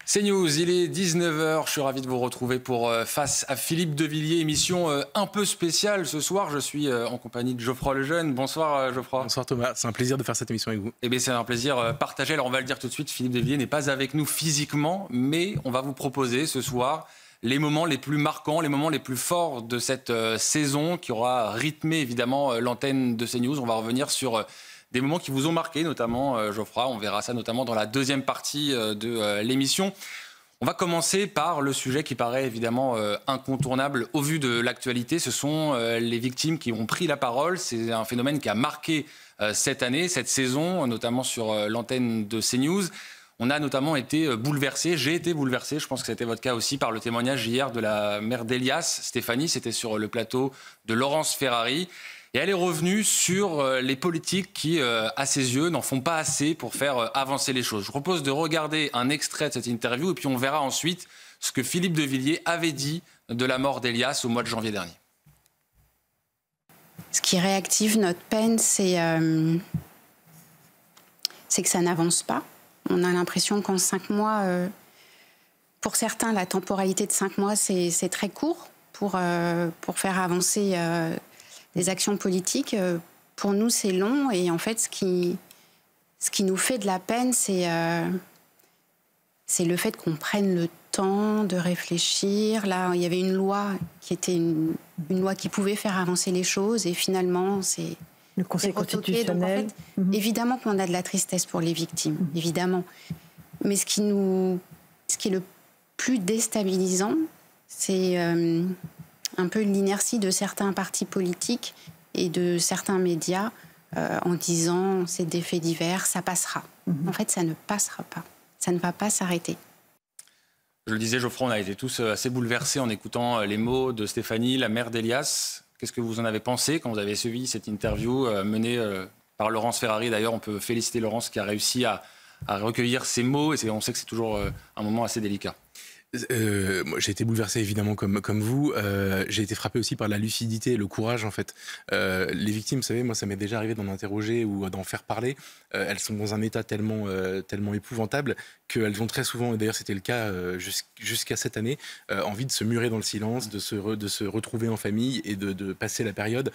CNews, il est 19h, je suis ravi de vous retrouver pour Face à Philippe Devilliers, émission un peu spéciale ce soir. Je suis en compagnie de Geoffroy Lejeune. Bonsoir Geoffroy. Bonsoir Thomas, c'est un plaisir de faire cette émission avec vous. Eh bien c'est un plaisir partagé. Alors on va le dire tout de suite, Philippe Devilliers n'est pas avec nous physiquement, mais on va vous proposer ce soir les moments les plus marquants, les moments les plus forts de cette saison qui aura rythmé évidemment l'antenne de CNews. On va revenir sur des moments qui vous ont marqué, notamment Geoffroy. On verra ça notamment dans la deuxième partie de l'émission. On va commencer par le sujet qui paraît évidemment incontournable au vu de l'actualité. Ce sont les victimes qui ont pris la parole. C'est un phénomène qui a marqué cette année, cette saison, notamment sur l'antenne de CNews. On a notamment été bouleversé, j'ai été bouleversé, je pense que c'était votre cas aussi, par le témoignage hier de la mère d'Elias, Stéphanie. C'était sur le plateau de Laurence Ferrari. Et elle est revenue sur les politiques qui, à ses yeux, n'en font pas assez pour faire avancer les choses. Je vous propose de regarder un extrait de cette interview et puis on verra ensuite ce que Philippe Devilliers avait dit de la mort d'Elias au mois de janvier dernier. Ce qui réactive notre peine, c'est que ça n'avance pas. On a l'impression qu'en 5 mois, pour certains, la temporalité de 5 mois, c'est très court pour faire avancer des actions politiques. Pour nous, c'est long. Et en fait, ce qui nous fait de la peine, c'est le fait qu'on prenne le temps de réfléchir. Là, il y avait une loi qui était une loi qui pouvait faire avancer les choses. Et finalement, c'est le Conseil constitutionnel. Donc, en fait, évidemment qu'on a de la tristesse pour les victimes, évidemment. Mais ce qui est le plus déstabilisant, c'est un peu l'inertie de certains partis politiques et de certains médias en disant c'est des faits divers, ça passera. En fait, ça ne passera pas. Ça ne va pas s'arrêter. Je le disais, Geoffroy, on a été tous assez bouleversés en écoutant les mots de Stéphanie, la mère d'Elias. Qu'est-ce que vous en avez pensé quand vous avez suivi cette interview menée par Laurence Ferrari? D'ailleurs, on peut féliciter Laurence qui a réussi à recueillir ces mots. Et on sait que c'est toujours un moment assez délicat. Moi, j'ai été bouleversé évidemment comme vous. J'ai été frappé aussi par la lucidité et le courage en fait. Les victimes, vous savez, moi ça m'est déjà arrivé d'en interroger ou d'en faire parler. Elles sont dans un état tellement épouvantable qu'elles ont très souvent, et d'ailleurs c'était le cas jusqu'à cette année, envie de se murer dans le silence, de se retrouver en famille et de passer la période.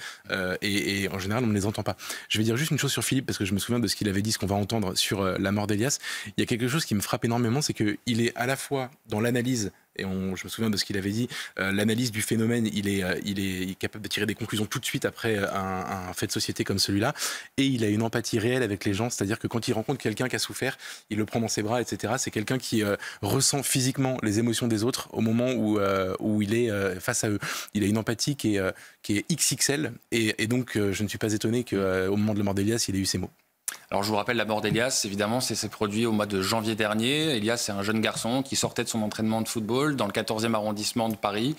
Et en général, on ne les entend pas. Je vais dire juste une chose sur Philippe parce que je me souviens de ce qu'il avait dit, ce qu'on va entendre sur la mort d'Elias. Il y a quelque chose qui me frappe énormément, c'est qu'il est à la fois dans l'analyse, et je me souviens de ce qu'il avait dit, l'analyse du phénomène, il est capable de tirer des conclusions tout de suite après un fait de société comme celui-là, et il a une empathie réelle avec les gens, c'est-à-dire que quand il rencontre quelqu'un qui a souffert, il le prend dans ses bras, etc. C'est quelqu'un qui ressent physiquement les émotions des autres au moment où il est face à eux. Il a une empathie qui est XXL, et donc je ne suis pas étonné qu'au moment de la mort d'Elias, il ait eu ces mots. Alors je vous rappelle, la mort d'Elias, évidemment, c'est produit au mois de janvier dernier. Elias, c'est un jeune garçon qui sortait de son entraînement de football dans le 14e arrondissement de Paris.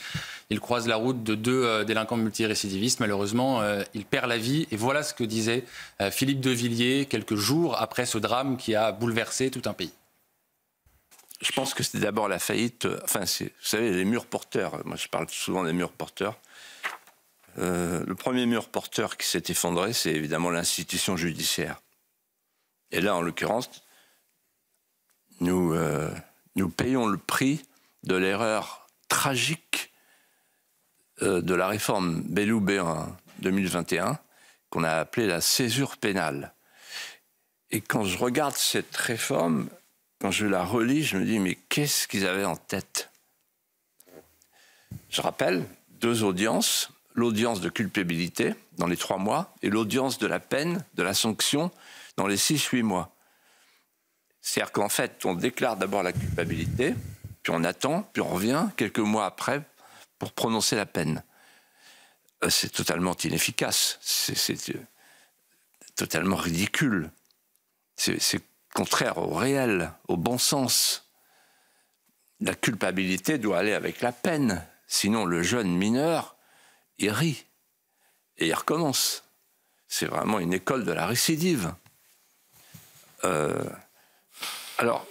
Il croise la route de 2 délinquants multirécidivistes. Malheureusement, il perd la vie. Et voilà ce que disait Philippe Devilliers quelques jours après ce drame qui a bouleversé tout un pays. Je pense que c'était d'abord la faillite. Enfin, vous savez, les murs porteurs. Moi, je parle souvent des murs porteurs. Le premier mur porteur qui s'est effondré, c'est évidemment l'institution judiciaire. Et là, en l'occurrence, nous payons le prix de l'erreur tragique de la réforme Belloubet en 2021, qu'on a appelée la césure pénale. Et quand je regarde cette réforme, quand je la relis, je me dis, mais qu'est-ce qu'ils avaient en tête? Je rappelle 2 audiences, l'audience de culpabilité dans les 3 mois et l'audience de la peine, de la sanction, dans les 6-8 mois. C'est-à-dire qu'en fait, on déclare d'abord la culpabilité, puis on attend, puis on revient quelques mois après pour prononcer la peine. C'est totalement inefficace, c'est totalement ridicule. C'est contraire au réel, au bon sens. La culpabilité doit aller avec la peine, sinon le jeune mineur, il rit et il recommence. C'est vraiment une école de la récidive. Alors,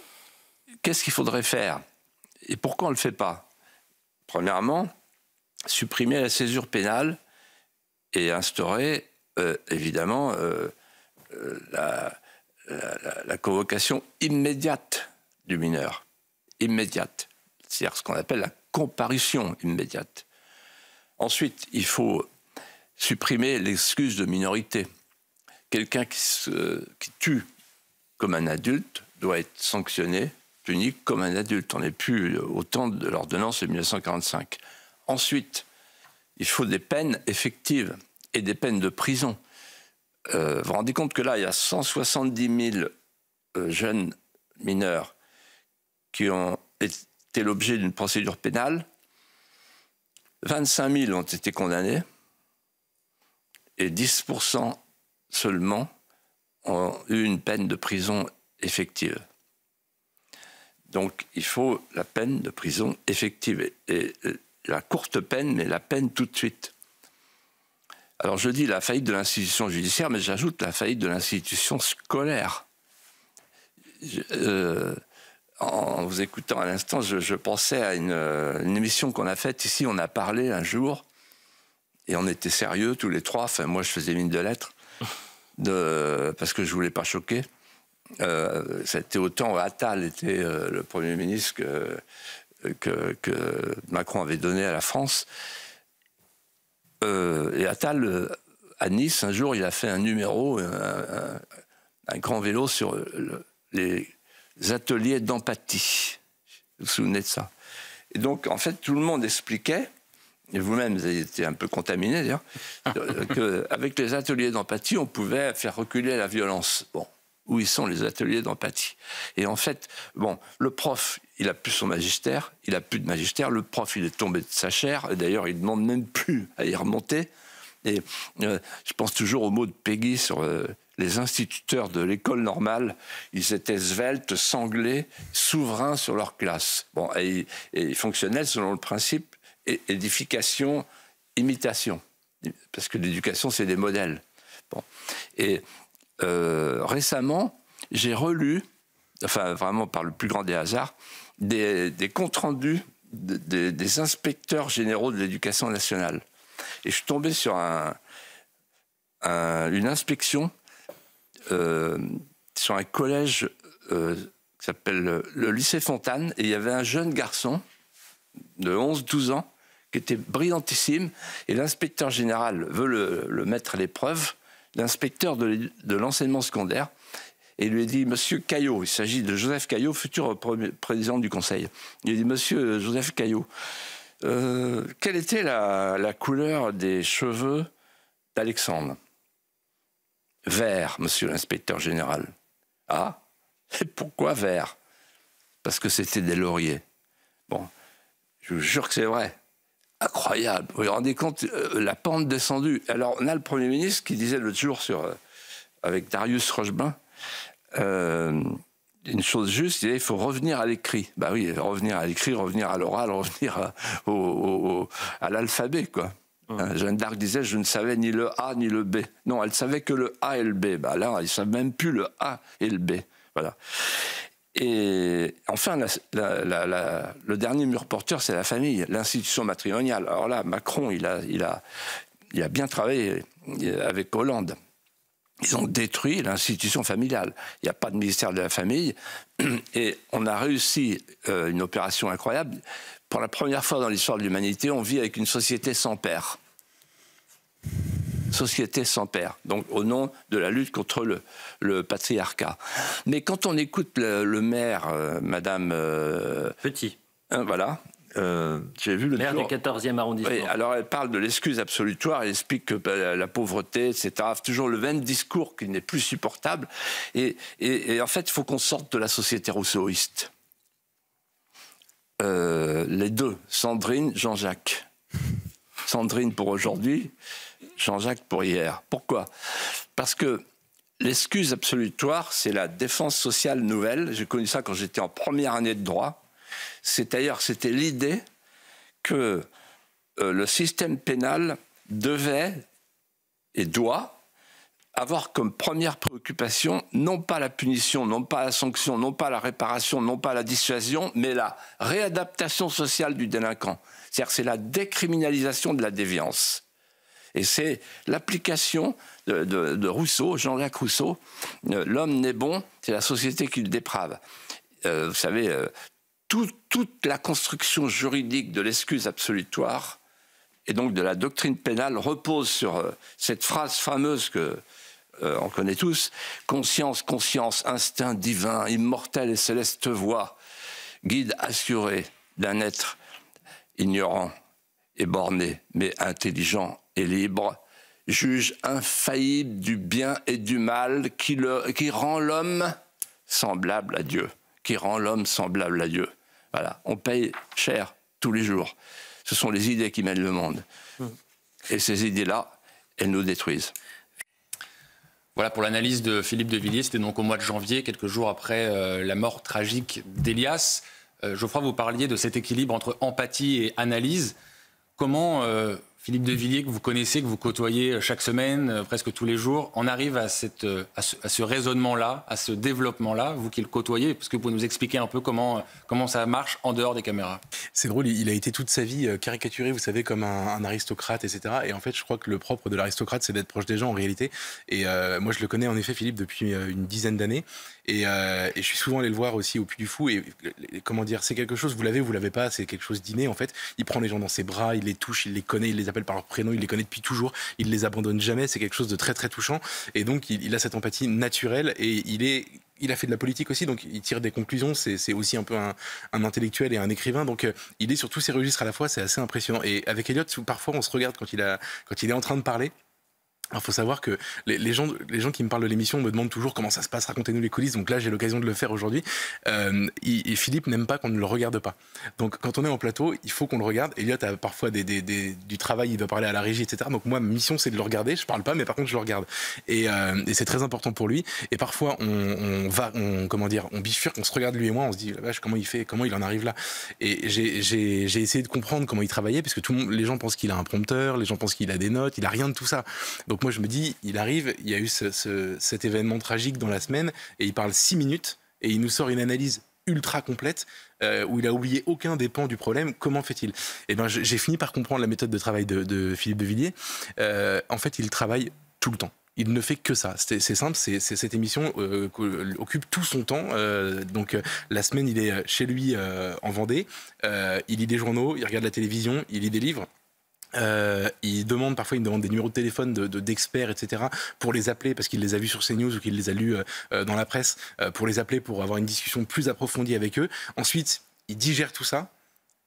qu'est-ce qu'il faudrait faire? Et pourquoi on ne le fait pas? Premièrement, supprimer la césure pénale et instaurer, évidemment, la convocation immédiate du mineur. immédiate, c'est-à-dire ce qu'on appelle la comparution immédiate. Ensuite, il faut supprimer l'excuse de minorité. Quelqu'un qui tue comme un adulte doit être sanctionné, puni comme un adulte. On n'est plus au temps de l'ordonnance de 1945. Ensuite, il faut des peines effectives et des peines de prison. Vous vous rendez compte que là, il y a 170 000 jeunes mineurs qui ont été l'objet d'une procédure pénale. 25 000 ont été condamnés et 10% seulement ont eu une peine de prison effective. Donc il faut la peine de prison effective et la courte peine, mais la peine tout de suite. Alors je dis la faillite de l'institution judiciaire, mais j'ajoute la faillite de l'institution scolaire. En vous écoutant à l'instant, je pensais à une émission qu'on a faite ici. On a parlé un jour, et on était sérieux tous les trois. Enfin, moi, je faisais mine de l'être, parce que je ne voulais pas choquer. C'était au temps où Attal était le Premier ministre que Macron avait donné à la France. Et Attal, à Nice, un jour, il a fait un numéro, un grand vélo sur les ateliers d'empathie. Vous vous souvenez de ça? Et donc, en fait, tout le monde expliquait, et vous-même, vous avez été un peu contaminé d'ailleurs, qu'avec les ateliers d'empathie, on pouvait faire reculer la violence. Bon, où ils sont les ateliers d'empathie? Et en fait, bon, le prof, il a plus son magistère, il a plus de magistère, le prof, il est tombé de sa chaire, et d'ailleurs, il ne demande même plus à y remonter. Et je pense toujours au mot de Péguy sur les instituteurs de l'école normale. Ils étaient sveltes, sanglés, souverains sur leur classe. Bon, et ils fonctionnaient selon le principe édification, imitation. Parce que l'éducation, c'est des modèles. Bon. Et récemment, j'ai relu, enfin vraiment par le plus grand des hasards, des comptes rendus des inspecteurs généraux de l'éducation nationale. Et je suis tombé sur une inspection sur un collège qui s'appelle le lycée Fontane, et il y avait un jeune garçon de 11-12 ans qui était brillantissime, et l'inspecteur général veut le mettre à l'épreuve, l'inspecteur de l'enseignement secondaire, et il lui a dit « Monsieur Caillot », il s'agit de Joseph Caillot, futur président du Conseil. Il a dit « Monsieur Joseph Caillot, quelle était la couleur des cheveux d'Alexandre ?»« Vert, monsieur l'inspecteur général. »« Ah, et pourquoi vert ?»« Parce que c'était des lauriers. » Bon, je vous jure que c'est vrai. Incroyable. Vous vous rendez compte, la pente descendue. Alors, on a le Premier ministre qui disait l'autre jour avec Darius Rochebain, une chose juste, il faut revenir à l'écrit. Bah oui, revenir à l'écrit, revenir à l'oral, revenir à l'alphabet, quoi. Jeanne d'Arc disait, je ne savais ni le A ni le B. Non, elle savait que le A et le B. Bah là, elle ne savait même plus le A et le B. Voilà. Et enfin, le dernier mur porteur, c'est la famille, l'institution matrimoniale. Alors là, Macron, il a bien travaillé avec Hollande. Ils ont détruit l'institution familiale. Il n'y a pas de ministère de la famille. Et on a réussi une opération incroyable. Pour la première fois dans l'histoire de l'humanité, on vit avec une société sans père. Société sans père. Donc au nom de la lutte contre le patriarcat. Mais quand on écoute le maire, Madame... Petit. Voilà. J'ai vu le maire du 14e arrondissement. Oui, alors elle parle de l'excuse absolutoire, elle explique que la pauvreté, etc. Toujours le même discours qui n'est plus supportable. Et en fait, il faut qu'on sorte de la société rousseauiste. Les deux, Sandrine, Jean-Jacques. Sandrine pour aujourd'hui, Jean-Jacques pour hier. Pourquoi? Parce que l'excuse absolutoire, c'est la défense sociale nouvelle. J'ai connu ça quand j'étais en première année de droit. C'était l'idée que le système pénal devait et doit avoir comme première préoccupation non pas la punition, non pas la sanction, non pas la réparation, non pas la dissuasion, mais la réadaptation sociale du délinquant. C'est-à-dire c'est la décriminalisation de la déviance. Et c'est l'application de Rousseau, Jean-Jacques Rousseau, l'homme n'est bon, c'est la société qui le déprave. Vous savez... toute la construction juridique de l'excuse absolutoire et donc de la doctrine pénale repose sur cette phrase fameuse que on connaît tous, conscience, conscience, instinct divin, immortel et céleste voix, guide assuré d'un être ignorant et borné, mais intelligent et libre, juge infaillible du bien et du mal qui rend l'homme semblable à Dieu, qui rend l'homme semblable à Dieu. Voilà, on paye cher tous les jours. Ce sont les idées qui mènent le monde. Et ces idées-là, elles nous détruisent. Voilà pour l'analyse de Philippe de Villiers. C'était donc au mois de janvier, quelques jours après la mort tragique d'Elias. Geoffroy, vous parliez de cet équilibre entre empathie et analyse. Comment Philippe de Villiers, que vous connaissez, que vous côtoyez chaque semaine, presque tous les jours, en arrive à ce raisonnement-là, à ce développement-là, vous qui le côtoyez? Parce que vous pouvez nous expliquer un peu comment ça marche en dehors des caméras. C'est drôle, il a été toute sa vie caricaturé, vous savez, comme un aristocrate, etc. Et en fait, je crois que le propre de l'aristocrate, c'est d'être proche des gens en réalité. Et moi, je le connais en effet, Philippe, depuis une dizaine d'années. Et je suis souvent allé le voir aussi au Puy du Fou. Et comment dire, c'est quelque chose, vous l'avez pas, c'est quelque chose d'inné en fait. Il prend les gens dans ses bras, il les touche, il les connaît, il les appelle par leur prénom, il les connaît depuis toujours, il les abandonne jamais. C'est quelque chose de très très touchant. Et donc, il a cette empathie naturelle et il a fait de la politique aussi, donc il tire des conclusions. C'est aussi un peu un intellectuel et un écrivain. Donc, il est sur tous ses registres à la fois. C'est assez impressionnant. Et avec Elliot, parfois, on se regarde quand il est en train de parler. Alors, faut savoir que les gens qui me parlent de l'émission me demandent toujours comment ça se passe, racontez-nous les coulisses. Donc là, j'ai l'occasion de le faire aujourd'hui. Et Philippe n'aime pas qu'on ne le regarde pas. Donc, quand on est en plateau, il faut qu'on le regarde. Elliot a parfois du travail, il doit parler à la régie, etc. Donc moi, ma mission, c'est de le regarder. Je parle pas, mais par contre, je le regarde. Et c'est très important pour lui. Et parfois, on bifurque, on se regarde lui et moi, on se dit, la vache, comment il fait, comment il en arrive là. Et j'ai essayé de comprendre comment il travaillait, parce que les gens pensent qu'il a un prompteur, les gens pensent qu'il a des notes, il a rien de tout ça. Donc moi, je me dis, il arrive, il y a eu cet événement tragique dans la semaine, et il parle 6 minutes, et il nous sort une analyse ultra complète, où il a oublié aucun des pans du problème. Comment fait-il? Eh ben, j'ai fini par comprendre la méthode de travail de Philippe de Villiers. En fait, il travaille tout le temps. Il ne fait que ça. C'est simple, cette émission occupe tout son temps. Donc la semaine, il est chez lui en Vendée. Il lit des journaux, il regarde la télévision, il lit des livres. Il me demande des numéros de téléphone d'experts, etc. pour les appeler parce qu'il les a vus sur CNews ou qu'il les a lus dans la presse, pour les appeler pour avoir une discussion plus approfondie avec eux. Ensuite, il digère tout ça.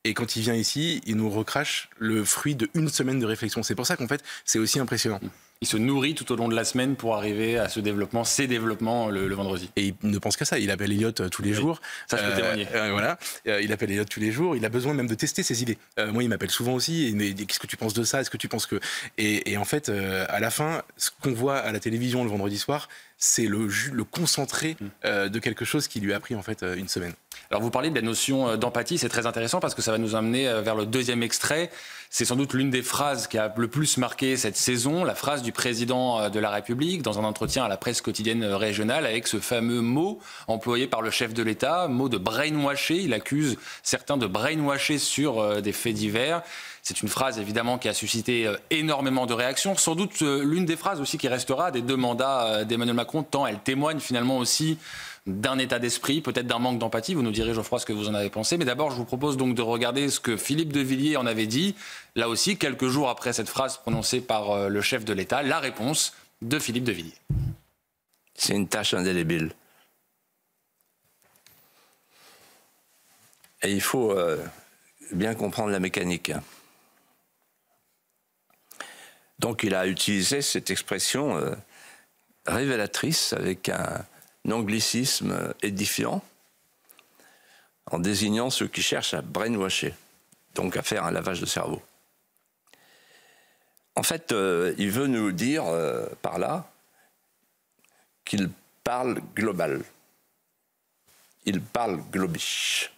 Et quand il vient ici, il nous recrache le fruit d'une semaine de réflexion. C'est pour ça qu'en fait, c'est aussi impressionnant. Il se nourrit tout au long de la semaine pour arriver à ces développements le vendredi. Et il ne pense qu'à ça. Il appelle Elliot tous les jours. Ça, je peux témoigner. Voilà. Il appelle Elliot tous les jours. Il a besoin même de tester ses idées. Moi, il m'appelle souvent aussi. Il me dit, qu'est-ce que tu penses de ça? Est-ce que tu penses que... Et en fait, à la fin, ce qu'on voit à la télévision le vendredi soir, c'est le concentré de quelque chose qui lui a pris en fait une semaine. Alors vous parlez de la notion d'empathie, c'est très intéressant parce que ça va nous amener vers le deuxième extrait. C'est sans doute l'une des phrases qui a le plus marqué cette saison, la phrase du président de la République dans un entretien à la presse quotidienne régionale avec ce fameux mot employé par le chef de l'État, mot de brainwasher. Il accuse certains de brainwasher sur des faits divers. C'est une phrase évidemment qui a suscité énormément de réactions. Sans doute l'une des phrases aussi qui restera des 2 mandats d'Emmanuel Macron, tant elle témoigne finalement aussi d'un état d'esprit, peut-être d'un manque d'empathie. Vous nous direz, Geoffroy, ce que vous en avez pensé. Mais d'abord, je vous propose donc de regarder ce que Philippe de Villiers en avait dit. Là aussi, quelques jours après cette phrase prononcée par le chef de l'État, la réponse de Philippe de Villiers. C'est une tâche indélébile. Et il faut bien comprendre la mécanique. Donc il a utilisé cette expression révélatrice avec un anglicisme édifiant en désignant ceux qui cherchent à brainwasher, donc à faire un lavage de cerveau. En fait, il veut nous dire par là qu'il parle global. Il parle globish.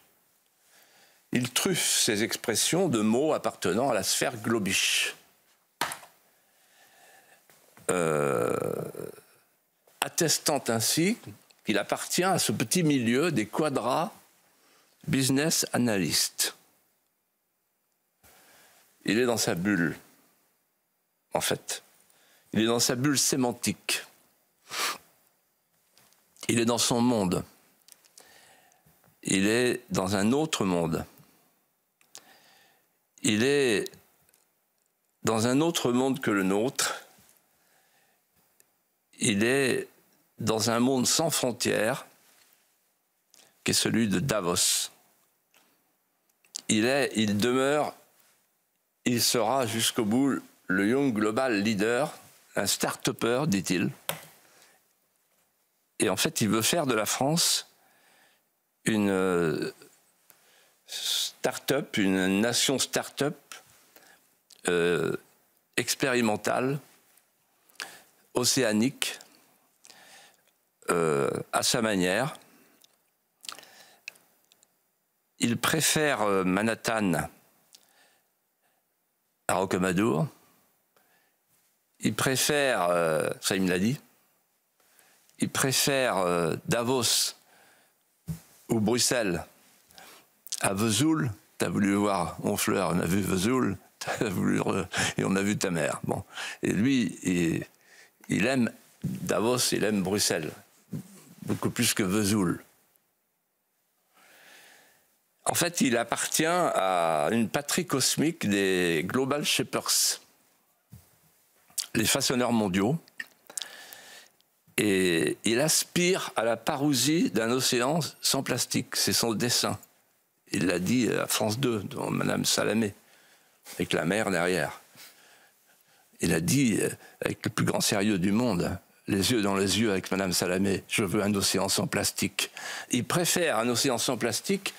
Il truffe ses expressions de mots appartenant à la sphère globish. Attestant ainsi qu'il appartient à ce petit milieu des quadras business analysts. Il est dans sa bulle, en fait. Il est dans sa bulle sémantique. Il est dans son monde. il est dans un autre monde. Il est dans un autre monde que le nôtre. Il est dans un monde sans frontières, qui est celui de Davos. Il demeure, il sera jusqu'au bout le Young Global Leader, un start-upper, dit-il. Et en fait, il veut faire de la France une start-up, une nation start-up expérimentale, océanique, à sa manière. Il préfère Manhattan à Rocamadour. Il préfère, ça il me l'a dit, il préfère Davos ou Bruxelles à Vesoul. T'as voulu voir Honfleur, on a vu Vesoul, et on a vu ta mère. Bon. Et lui, il aime Davos, il aime Bruxelles, beaucoup plus que Vesoul. En fait, il appartient à une patrie cosmique des Global Shapers, les façonneurs mondiaux, et il aspire à la parousie d'un océan sans plastique. C'est son dessein. Il l'a dit à France 2, dans Madame Salamé, avec la mer derrière. Il a dit, avec le plus grand sérieux du monde, les yeux dans les yeux avec Madame Salamé, je veux un océan sans plastique. Il préfère un océan sans plastique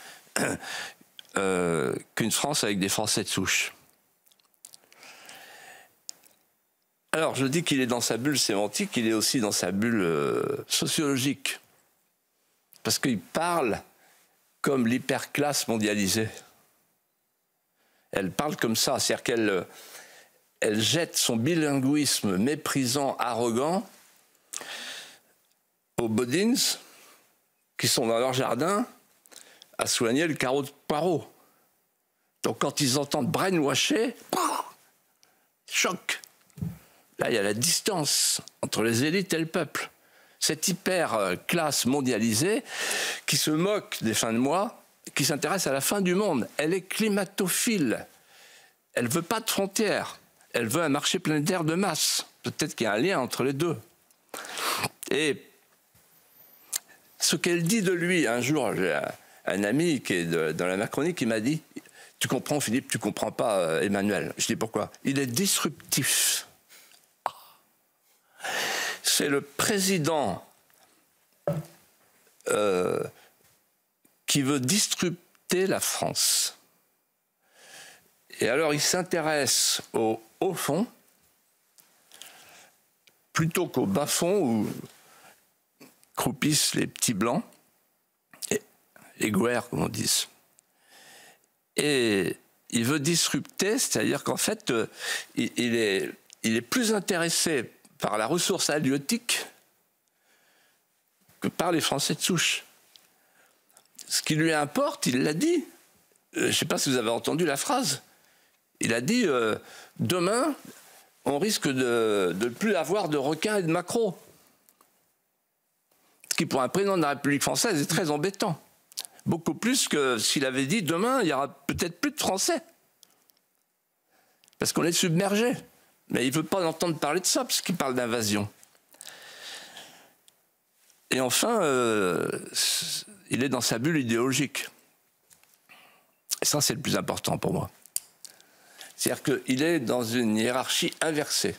qu'une France avec des Français de souche. Alors, je dis qu'il est dans sa bulle sémantique, il est aussi dans sa bulle sociologique. Parce qu'il parle comme l'hyperclasse mondialisée. Elle parle comme ça, c'est-à-dire qu'elle jette son bilinguisme méprisant, arrogant aux Bodins qui sont dans leur jardin à soigner le carreau de poireau. Donc quand ils entendent brainwasher, choc. Là, il y a la distance entre les élites et le peuple. Cette hyper-classe mondialisée qui se moque des fins de mois, qui s'intéresse à la fin du monde. Elle est climatophile. Elle ne veut pas de frontières. Elle veut un marché planétaire de masse. Peut-être qu'il y a un lien entre les deux. Et ce qu'elle dit de lui, un jour, j'ai un ami qui est dans la Macronie qui m'a dit « Tu comprends, Philippe, tu ne comprends pas Emmanuel. » Je dis « Pourquoi ?» Il est disruptif. C'est le président qui veut disrupter la France. Et alors il s'intéresse au haut fond plutôt qu'au bas fond où croupissent les petits blancs, les guerres comme on dit. Et il veut disrupter, c'est-à-dire qu'en fait il est plus intéressé par la ressource halieutique que par les Français de souche. Ce qui lui importe, il l'a dit. Je ne sais pas si vous avez entendu la phrase. Il a dit demain, on risque de ne plus avoir de requins et de maquereaux. Ce qui, pour un président de la République française, est très embêtant. Beaucoup plus que s'il avait dit demain, il n'y aura peut-être plus de Français. Parce qu'on est submergé. Mais il ne veut pas entendre parler de ça, parce qu'il parle d'invasion. Et enfin, il est dans sa bulle idéologique. Et ça, c'est le plus important pour moi. C'est-à-dire qu'il est dans une hiérarchie inversée.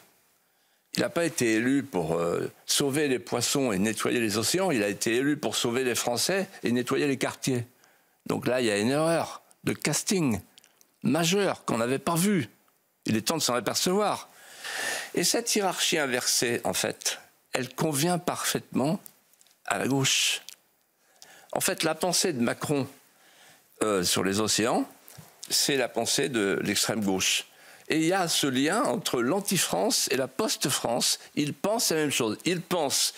Il n'a pas été élu pour sauver les poissons et nettoyer les océans, il a été élu pour sauver les Français et nettoyer les quartiers. Donc là, il y a une erreur de casting majeure qu'on n'avait pas vue. Il est temps de s'en apercevoir. Et cette hiérarchie inversée, en fait, elle convient parfaitement à la gauche. En fait, la pensée de Macron sur les océans, c'est la pensée de l'extrême gauche. Et il y a ce lien entre l'anti-France et la post-France. Ils pensent la même chose. Ils pensent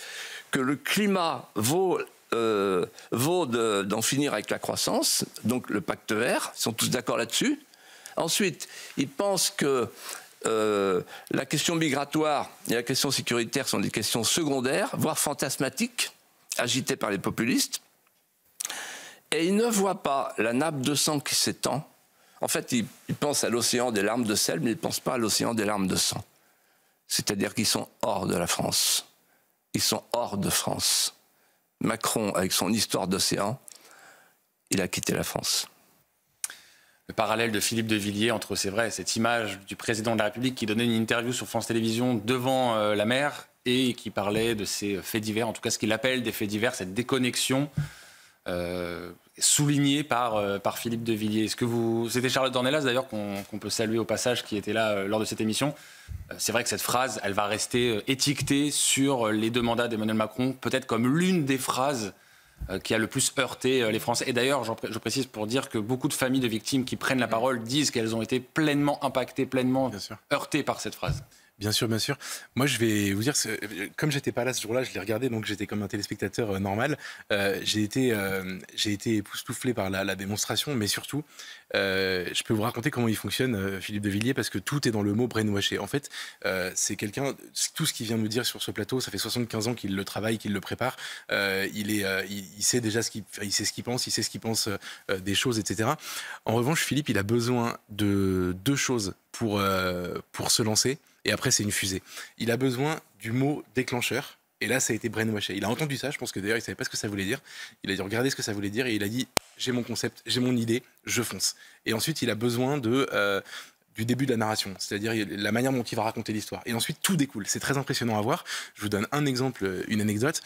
que le climat vaut d'en finir avec la croissance, donc le pacte vert, ils sont tous d'accord là-dessus. Ensuite, ils pensent que la question migratoire et la question sécuritaire sont des questions secondaires, voire fantasmatiques, agitées par les populistes. Et il ne voit pas la nappe de sang qui s'étend. En fait, il pense à l'océan des larmes de sel, mais il ne pense pas à l'océan des larmes de sang. C'est-à-dire qu'ils sont hors de la France. Ils sont hors de France. Macron, avec son histoire d'océan, il a quitté la France. Le parallèle de Philippe de Villiers entre, c'est vrai, cette image du président de la République qui donnait une interview sur France Télévisions devant la mer et qui parlait de ces faits divers, en tout cas ce qu'il appelle des faits divers, cette déconnexion soulignée par Philippe de Villiers. C'était Charlotte Dornelas d'ailleurs qu'on peut saluer au passage, qui était là lors de cette émission. C'est vrai que cette phrase, elle va rester étiquetée sur les 2 mandats d'Emmanuel Macron, peut-être comme l'une des phrases qui a le plus heurté les Français. Et d'ailleurs, je précise pour dire que beaucoup de familles de victimes qui prennent la parole disent qu'elles ont été pleinement impactées, pleinement heurtées par cette phrase. Bien sûr, bien sûr. Moi, je vais vous dire, comme j'étais pas là ce jour-là, je l'ai regardé, donc j'étais comme un téléspectateur normal. J'ai été époustouflé par la démonstration, mais surtout, je peux vous raconter comment il fonctionne, Philippe de Villiers, parce que tout est dans le mot brainwashé. En fait, c'est quelqu'un, tout ce qu'il vient nous dire sur ce plateau, ça fait 75 ans qu'il le travaille, qu'il le prépare. Il sait déjà il sait ce qu'il pense, il sait ce qu'il pense des choses, etc. En revanche, Philippe, il a besoin de 2 choses pour se lancer. Et après, c'est une fusée. Il a besoin du mot déclencheur. Et là, ça a été brainwashé. Il a entendu ça. Je pense que d'ailleurs, il ne savait pas ce que ça voulait dire. Il a dit, regardez ce que ça voulait dire. Et il a dit, j'ai mon concept, j'ai mon idée, je fonce. Et ensuite, il a besoin du début de la narration. C'est-à-dire la manière dont il va raconter l'histoire. Et ensuite, tout découle. C'est très impressionnant à voir. Je vous donne un exemple, une anecdote.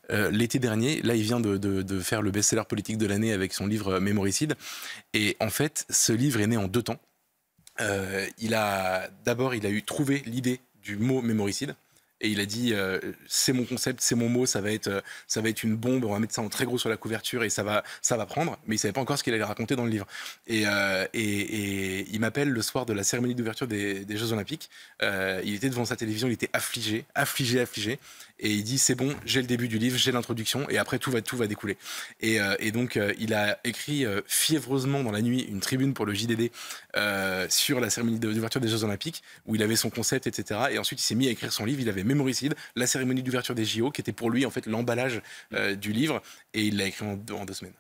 L'été dernier, là, il vient de faire le best-seller politique de l'année avec son livre Mémoricide. Et en fait, ce livre est né en 2 temps. Il a trouvé l'idée du mot mémoricide et il a dit c'est mon concept, c'est mon mot, ça va être une bombe, on va mettre ça en très gros sur la couverture et ça va prendre, mais il savait pas encore ce qu'il allait raconter dans le livre. Et il m'appelle le soir de la cérémonie d'ouverture des Jeux Olympiques. Il était devant sa télévision, il était affligé, et il dit c'est bon, j'ai le début du livre, j'ai l'introduction et après tout va découler. Et donc il a écrit fiévreusement dans la nuit une tribune pour le JDD sur la cérémonie d'ouverture des Jeux Olympiques où il avait son concept, etc. Et ensuite il s'est mis à écrire son livre. Il avait Mémoricide, la cérémonie d'ouverture des JO, qui était pour lui en fait l'emballage du livre, et il l'a écrit en 2 semaines.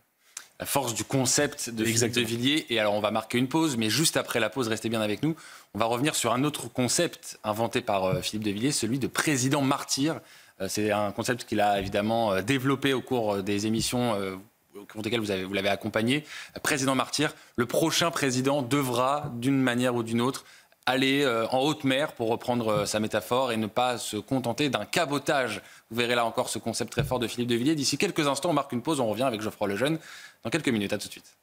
La force du concept de Philippe de Villiers. Et alors on va marquer une pause, mais juste après la pause, restez bien avec nous. On va revenir sur un autre concept inventé par Philippe de Villiers, celui de président martyr. C'est un concept qu'il a évidemment développé au cours des émissions au cours desquelles vous l'avez accompagné. Président martyr, le prochain président devra, d'une manière ou d'une autre, aller en haute mer, pour reprendre sa métaphore, et ne pas se contenter d'un cabotage. Vous verrez là encore ce concept très fort de Philippe de Villiers. D'ici quelques instants, on marque une pause, on revient avec Geoffroy Lejeune dans quelques minutes. À tout de suite.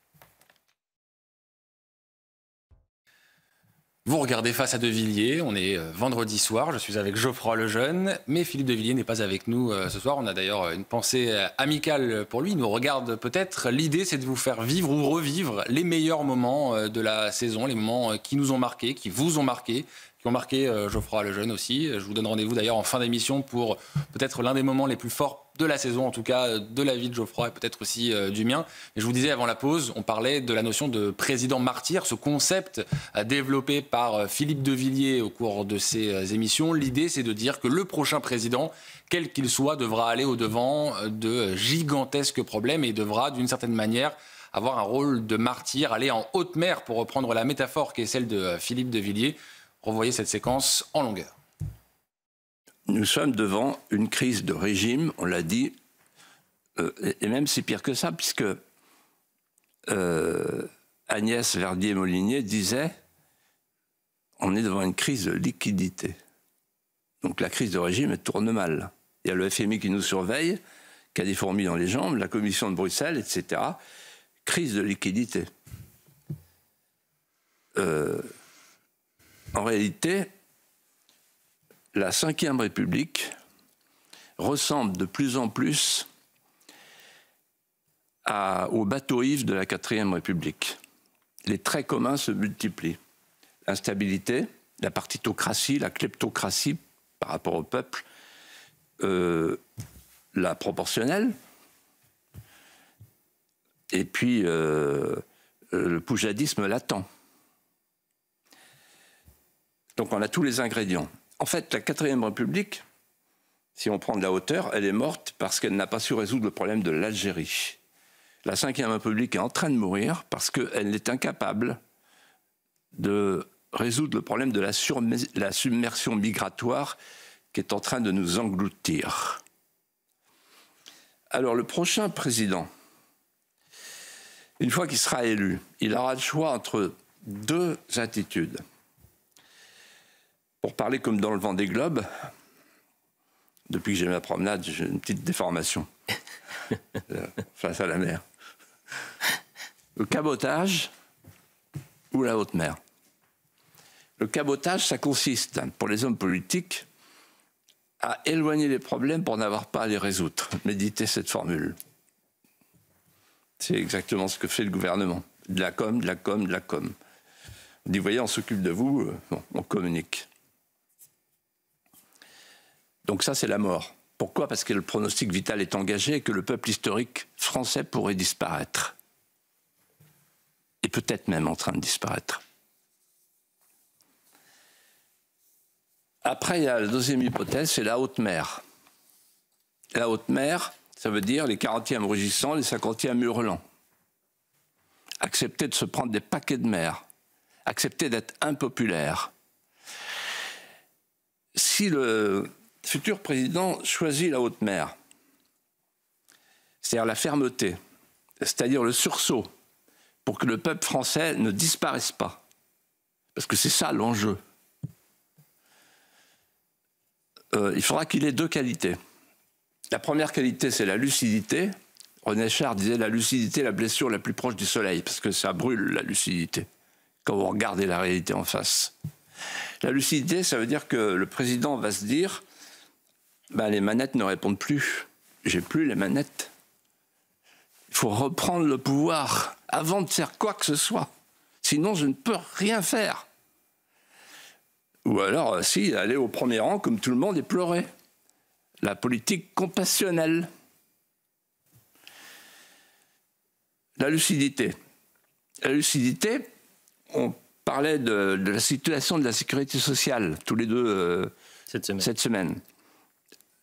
Vous regardez Face à De Villiers, on est vendredi soir, je suis avec Geoffroy Lejeune, mais Philippe de Villiers n'est pas avec nous ce soir. On a d'ailleurs une pensée amicale pour lui, il nous regarde peut-être. L'idée, c'est de vous faire vivre ou revivre les meilleurs moments de la saison, les moments qui nous ont marqués, qui vous ont marqué, qui ont marqué Geoffroy Lejeune aussi. Je vous donne rendez-vous d'ailleurs en fin d'émission pour peut-être l'un des moments les plus forts de la saison, en tout cas de la vie de Geoffroy et peut-être aussi du mien. Et je vous disais avant la pause, on parlait de la notion de président martyr, ce concept développé par Philippe de Villiers au cours de ces émissions. L'idée, c'est de dire que le prochain président, quel qu'il soit, devra aller au-devant de gigantesques problèmes et devra, d'une certaine manière, avoir un rôle de martyr, aller en haute mer, pour reprendre la métaphore qui est celle de Philippe de Villiers. Revoyez cette séquence en longueur. Nous sommes devant une crise de régime, on l'a dit, et même c'est pire que ça, puisque Agnès Verdier-Molinier disait on est devant une crise de liquidité. Donc la crise de régime, elle tourne mal. Il y a le FMI qui nous surveille, qui a des fourmis dans les jambes, la Commission de Bruxelles, etc. Crise de liquidité. En réalité, la Ve République ressemble de plus en plus au bateau ivre de la Quatrième République. Les traits communs se multiplient. L'instabilité, la partitocratie, la kleptocratie par rapport au peuple, la proportionnelle, et puis le poujadisme latent. Donc on a tous les ingrédients. En fait, la Quatrième République, si on prend de la hauteur, elle est morte parce qu'elle n'a pas su résoudre le problème de l'Algérie. La Ve République est en train de mourir parce qu'elle est incapable de résoudre le problème de la submersion migratoire qui est en train de nous engloutir. Alors le prochain président, une fois qu'il sera élu, il aura le choix entre deux attitudes. Pour parler comme dans le Vendée Globe, depuis que j'ai ma promenade, j'ai une petite déformation face à la mer. Le cabotage ou la haute mer. Le cabotage, ça consiste, pour les hommes politiques, à éloigner les problèmes pour n'avoir pas à les résoudre. Méditez cette formule. C'est exactement ce que fait le gouvernement. De la com, de la com, de la com. On dit, voyez, on s'occupe de vous, on communique. Donc ça, c'est la mort. Pourquoi? Parce que le pronostic vital est engagé et que le peuple historique français pourrait disparaître. Et peut-être même en train de disparaître. Après, il y a la deuxième hypothèse, c'est la haute mer. La haute mer, ça veut dire les 40e rugissants, les 50e hurlants. Accepter de se prendre des paquets de mer. Accepter d'être impopulaire. Si le futur président choisit la haute mer, c'est-à-dire la fermeté, c'est-à-dire le sursaut, pour que le peuple français ne disparaisse pas. Parce que c'est ça l'enjeu. Il faudra qu'il ait deux qualités. La première qualité, c'est la lucidité. René Char disait la lucidité, la blessure la plus proche du soleil, parce que ça brûle la lucidité, quand vous regardez la réalité en face. La lucidité, ça veut dire que le président va se dire ben, les manettes ne répondent plus, j'ai plus les manettes. Il faut reprendre le pouvoir avant de faire quoi que ce soit. Sinon, je ne peux rien faire. Ou alors, si, aller au premier rang comme tout le monde et pleurer. La politique compassionnelle. La lucidité. La lucidité, on parlait de la situation de la sécurité sociale, tous les deux cette semaine.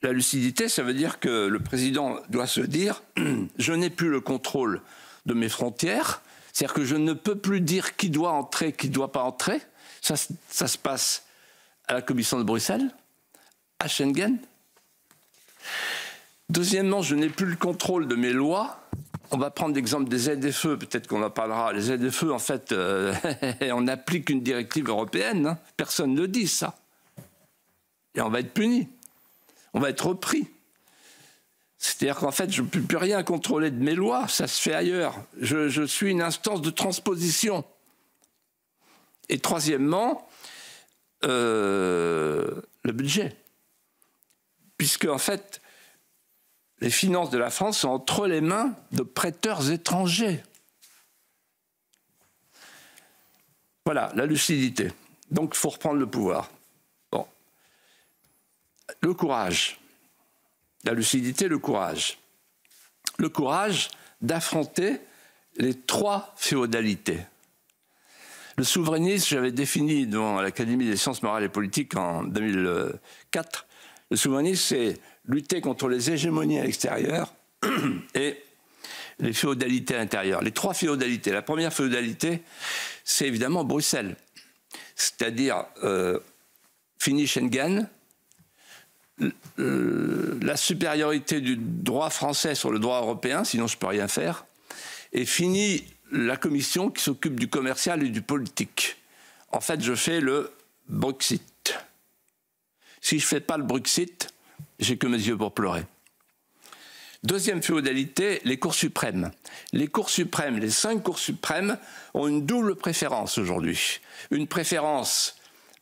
La lucidité, ça veut dire que le président doit se dire « je n'ai plus le contrôle de mes frontières », c'est-à-dire que je ne peux plus dire qui doit entrer, qui ne doit pas entrer. Ça se passe à la Commission de Bruxelles, à Schengen. Deuxièmement, je n'ai plus le contrôle de mes lois. On va prendre l'exemple des ZFE, peut-être qu'on en parlera. Les ZFE, en fait, on applique une directive européenne. Hein. Personne ne dit ça. Et on va être puni. On va être repris. C'est-à-dire qu'en fait, je ne peux plus rien contrôler de mes lois. Ça se fait ailleurs. Je suis une instance de transposition. Et troisièmement, le budget. Puisque, en fait, les finances de la France sont entre les mains de prêteurs étrangers. Voilà, la lucidité. Donc, il faut reprendre le pouvoir. Bon. Le courage. La lucidité, le courage. Le courage d'affronter les trois féodalités. Le souverainisme, j'avais défini dans l'Académie des sciences morales et politiques en 2004. Le souverainisme, c'est lutter contre les hégémonies à l'extérieur et les féodalités à l'intérieur. Les trois féodalités. La première féodalité, c'est évidemment Bruxelles. C'est-à-dire, fini Schengen, la supériorité du droit français sur le droit européen, sinon je ne peux rien faire, et fini la commission qui s'occupe du commercial et du politique. En fait, je fais le Brexit. Si je ne fais pas le Brexit, j'ai que mes yeux pour pleurer. Deuxième féodalité, les cours suprêmes. Les cours suprêmes, les 5 cours suprêmes ont une double préférence aujourd'hui. Une préférence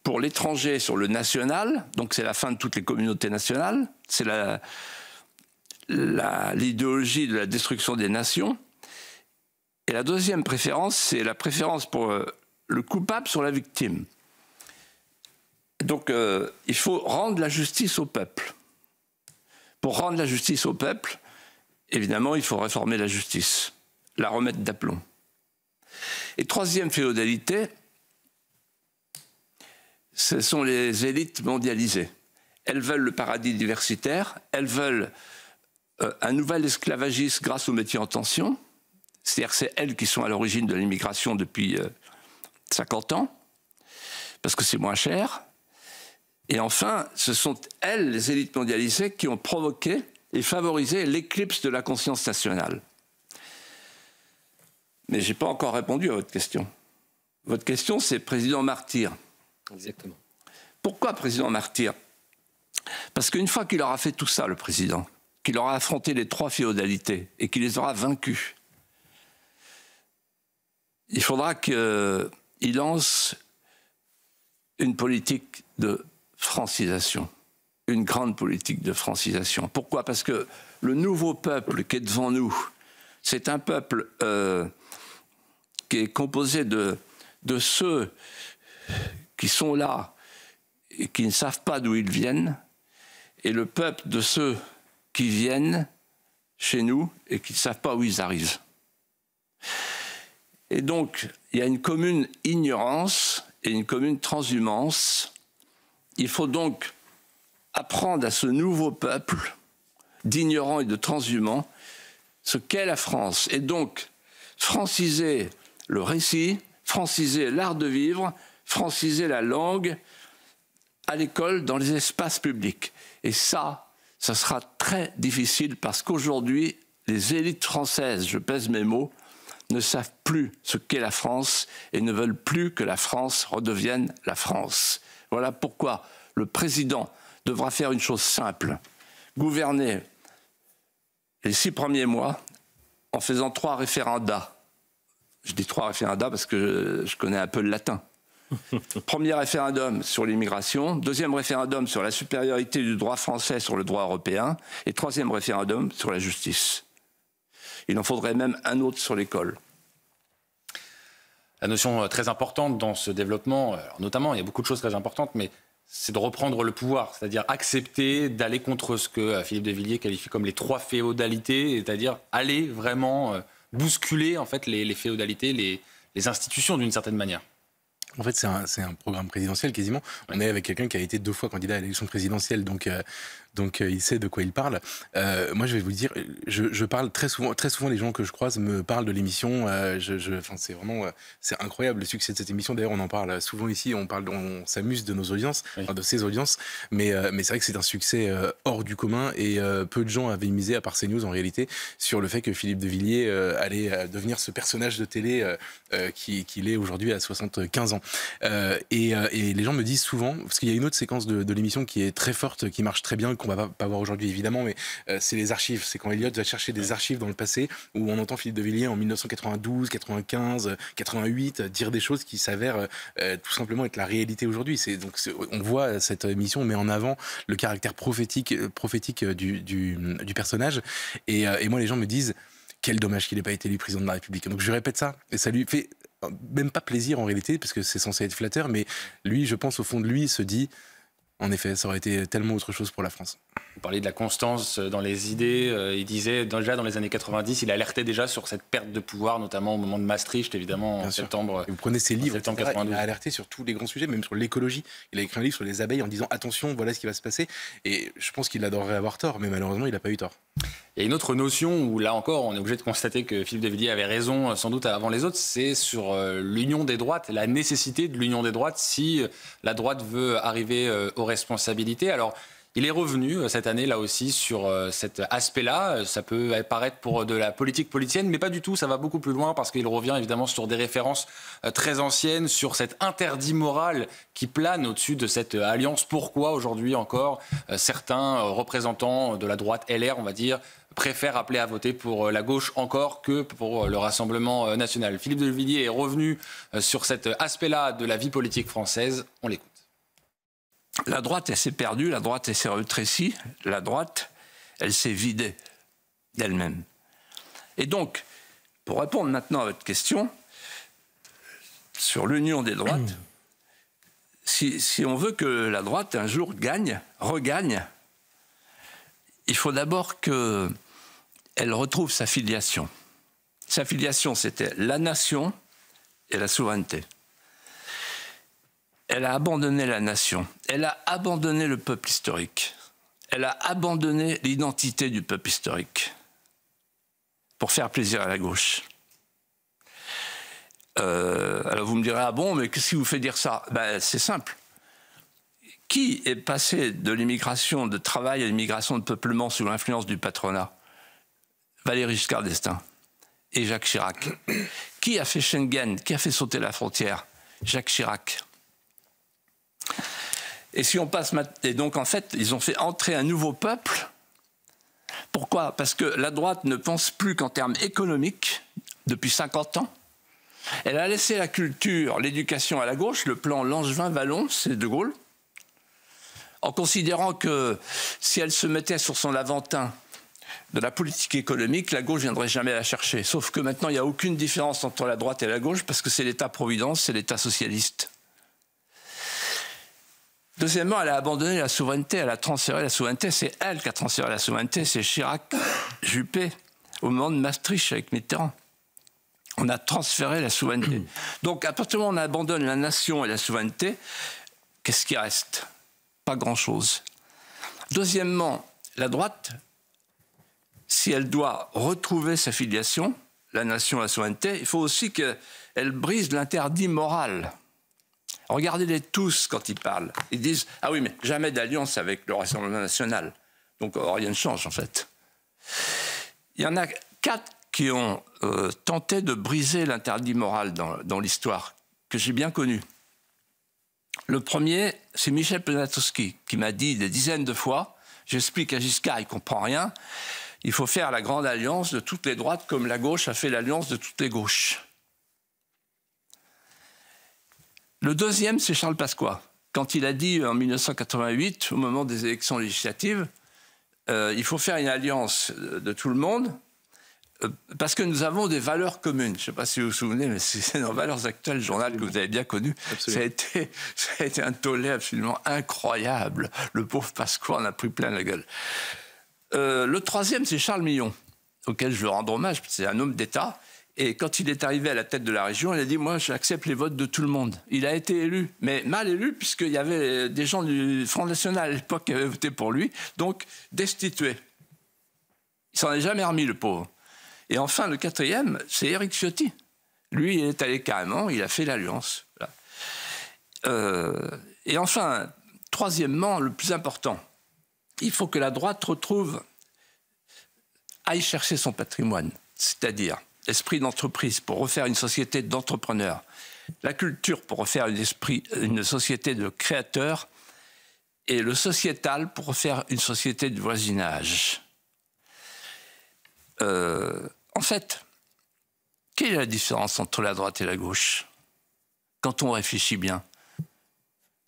pour l'étranger sur le national, donc c'est la fin de toutes les communautés nationales, c'est l'idéologie de la destruction des nations. Et la deuxième préférence, c'est la préférence pour le coupable sur la victime. Donc, il faut rendre la justice au peuple. Pour rendre la justice au peuple, évidemment, il faut réformer la justice, la remettre d'aplomb. Et troisième féodalité, ce sont les élites mondialisées. Elles veulent le paradis diversitaire, elles veulent un nouvel esclavagisme grâce aux métiers en tension, C'est-à-dire que c'est elles qui sont à l'origine de l'immigration depuis 50 ans, parce que c'est moins cher. Et enfin, ce sont elles, les élites mondialisées, qui ont provoqué et favorisé l'éclipse de la conscience nationale. Mais je n'ai pas encore répondu à votre question. Votre question, c'est président martyr. Exactement. Pourquoi président martyr? Parce qu'une fois qu'il aura fait tout ça, le président, qu'il aura affronté les 3 féodalités et qu'il les aura vaincus, il faudra qu'il lance une politique de francisation, une grande politique de francisation. Pourquoi? Parce que le nouveau peuple qui est devant nous, c'est un peuple qui est composé de ceux qui sont là et qui ne savent pas d'où ils viennent, et le peuple de ceux qui viennent chez nous et qui ne savent pas où ils arrivent. Et donc, il y a une commune ignorance et une commune transhumance. Il faut donc apprendre à ce nouveau peuple d'ignorants et de transhumants ce qu'est la France. Et donc, franciser le récit, franciser l'art de vivre, franciser la langue à l'école, dans les espaces publics. Et ça sera très difficile parce qu'aujourd'hui, les élites françaises, je pèse mes mots, ne savent plus ce qu'est la France et ne veulent plus que la France redevienne la France. Voilà pourquoi le président devra faire une chose simple, gouverner les 6 premiers mois en faisant 3 référendats. Je dis 3 référendats parce que je connais un peu le latin. Premier référendum sur l'immigration, 2e référendum sur la supériorité du droit français sur le droit européen et 3e référendum sur la justice. Il en faudrait même un autre sur l'école. La notion très importante dans ce développement, alors notamment, il y a beaucoup de choses très importantes, mais c'est de reprendre le pouvoir, c'est-à-dire accepter d'aller contre ce que Philippe de Villiers qualifie comme les 3 féodalités, c'est-à-dire aller vraiment bousculer en fait, les féodalités, les institutions d'une certaine manière. En fait, c'est un programme présidentiel quasiment. On est avec quelqu'un qui a été 2 fois candidat à l'élection présidentielle, donc il sait de quoi il parle. Moi, je vais vous dire, je parle très souvent, les gens que je croise me parlent de l'émission. C'est vraiment, c'est incroyable le succès de cette émission. D'ailleurs, on en parle souvent ici. On s'amuse de nos audiences, oui. Enfin, de ces audiences. Mais c'est vrai que c'est un succès hors du commun et peu de gens avaient misé, à part CNews en réalité, sur le fait que Philippe de Villiers allait devenir ce personnage de télé qu'il est aujourd'hui à 75 ans. Et les gens me disent souvent, parce qu'il y a une autre séquence de l'émission qui est très forte, qui marche très bien, qu'on va pas voir aujourd'hui évidemment, mais c'est les archives. C'est quand Elliott va chercher des archives dans le passé, où on entend Philippe de Villiers en 1992, 95, 88 dire des choses qui s'avèrent tout simplement être la réalité aujourd'hui. On voit cette émission met en avant le caractère prophétique du personnage. Et moi, les gens me disent quel dommage qu'il n'ait pas été élu président de la République. Donc je répète ça, et ça lui fait même pas plaisir en réalité, parce que c'est censé être flatteur, mais lui, je pense au fond de lui, il se dit, en effet, ça aurait été tellement autre chose pour la France. Vous parlez de la constance dans les idées. Il disait, déjà dans les années 90, il alertait déjà sur cette perte de pouvoir, notamment au moment de Maastricht, évidemment, en septembre. Et vous prenez ses livres, etc., il a alerté sur tous les grands sujets, même sur l'écologie. Il a écrit un livre sur les abeilles en disant attention, voilà ce qui va se passer. Et je pense qu'il adorerait avoir tort, mais malheureusement, il n'a pas eu tort. Il y a une autre notion où, là encore, on est obligé de constater que Philippe de Villiers avait raison, sans doute avant les autres, c'est sur l'union des droites, la nécessité de l'union des droites si la droite veut arriver aux responsabilités. Alors, il est revenu cette année, là aussi, sur cet aspect-là. Ça peut apparaître pour de la politique politicienne, mais pas du tout. Ça va beaucoup plus loin parce qu'il revient évidemment sur des références très anciennes, sur cet interdit moral qui plane au-dessus de cette alliance. Pourquoi aujourd'hui encore certains représentants de la droite LR, on va dire, préfèrent appeler à voter pour la gauche encore que pour le Rassemblement national. Philippe de Villiers est revenu sur cet aspect-là de la vie politique française. On l'écoute. La droite, elle s'est perdue, la droite, elle s'est rétrécie, la droite, elle s'est vidée d'elle-même. Et donc, pour répondre maintenant à votre question, sur l'union des droites, si on veut que la droite, un jour, regagne, il faut d'abord qu'elle retrouve sa filiation. Sa filiation, c'était la nation et la souveraineté. Elle a abandonné la nation, elle a abandonné le peuple historique, elle a abandonné l'identité du peuple historique pour faire plaisir à la gauche. Alors vous me direz, ah bon, mais qu'est-ce qui vous fait dire ça? Ben, c'est simple. Qui est passé de l'immigration de travail à l'immigration de peuplement sous l'influence du patronat? Valéry Giscard d'Estaing et Jacques Chirac. Qui a fait Schengen? Qui a fait sauter la frontière? Jacques Chirac. Et si on passe et donc en fait, ils ont fait entrer un nouveau peuple. Pourquoi? Parce que la droite ne pense plus qu'en termes économiques depuis 50 ans. Elle a laissé la culture, l'éducation à la gauche, le plan Langevin-Vallon, c'est De Gaulle, en considérant que si elle se mettait sur son Aventin de la politique économique, la gauche ne viendrait jamais la chercher. Sauf que maintenant, il n'y a aucune différence entre la droite et la gauche parce que c'est l'État-providence, c'est l'État socialiste. Deuxièmement, elle a abandonné la souveraineté, elle a transféré la souveraineté. C'est elle qui a transféré la souveraineté, c'est Chirac, Juppé, au moment de Maastricht avec Mitterrand. On a transféré la souveraineté. Donc, à partir du moment où on abandonne la nation et la souveraineté, qu'est-ce qui reste? Pas grand-chose. Deuxièmement, la droite, si elle doit retrouver sa filiation, la nation et la souveraineté, il faut aussi qu'elle brise l'interdit moral. Regardez-les tous quand ils parlent. Ils disent « Ah oui, mais jamais d'alliance avec le Rassemblement national. » Donc rien ne change, en fait. Il y en a 4 qui ont tenté de briser l'interdit moral dans l'histoire, que j'ai bien connu. Le premier, c'est Michel Poniatowski, qui m'a dit des dizaines de fois, j'explique à Giscard, il ne comprend rien, il faut faire la grande alliance de toutes les droites comme la gauche a fait l'alliance de toutes les gauches. Le deuxième, c'est Charles Pasqua. Quand il a dit en 1988, au moment des élections législatives, il faut faire une alliance de tout le monde, parce que nous avons des valeurs communes. Je ne sais pas si vous vous souvenez, mais c'est nos valeurs actuelles, le journal que vous avez bien connu. Ça a été un tollé absolument incroyable. Le pauvre Pasqua en a pris plein la gueule. Le troisième, c'est Charles Millon, auquel je veux rendre hommage, c'est un homme d'État. Et quand il est arrivé à la tête de la région, il a dit « Moi, j'accepte les votes de tout le monde ». Il a été élu, mais mal élu, puisqu'il y avait des gens du Front National à l'époque qui avaient voté pour lui, donc destitué. Il s'en est jamais remis, le pauvre. Et enfin, le quatrième, c'est Éric Ciotti. Lui, il est allé carrément, il a fait l'alliance. Voilà. Et enfin, troisièmement, le plus important, il faut que la droite aille chercher son patrimoine, c'est-à-dire l'esprit d'entreprise pour refaire une société d'entrepreneurs, la culture pour refaire une société de créateurs, et le sociétal pour refaire une société de voisinage. En fait, quelle est la différence entre la droite et la gauche? Quand on réfléchit bien,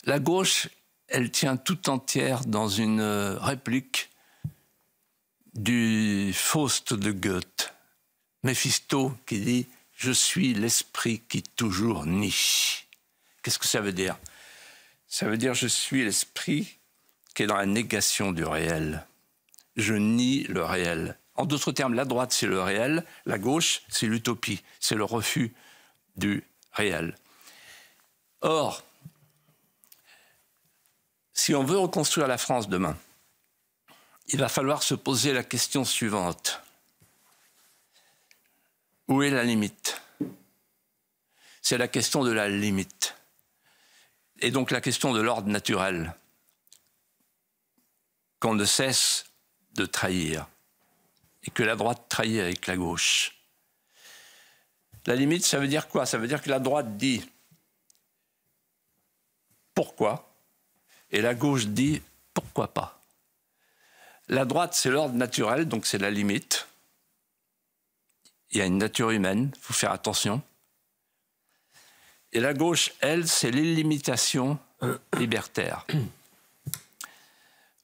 la gauche, elle tient tout entière dans une réplique du Faust de Goethe. Méphisto qui dit « Je suis l'esprit qui toujours nie ». Qu'est-ce que ça veut dire? Ça veut dire « Je suis l'esprit qui est dans la négation du réel. Je nie le réel ». En d'autres termes, la droite, c'est le réel, la gauche, c'est l'utopie, c'est le refus du réel. Or, si on veut reconstruire la France demain, il va falloir se poser la question suivante. Où est la limite? C'est la question de la limite. Et donc la question de l'ordre naturel qu'on ne cesse de trahir. Et que la droite trahit avec la gauche. La limite, ça veut dire quoi? Ça veut dire que la droite dit pourquoi, et la gauche dit pourquoi pas. La droite, c'est l'ordre naturel, donc c'est la limite. Il y a une nature humaine, il faut faire attention. Et la gauche, elle, c'est l'illimitation libertaire.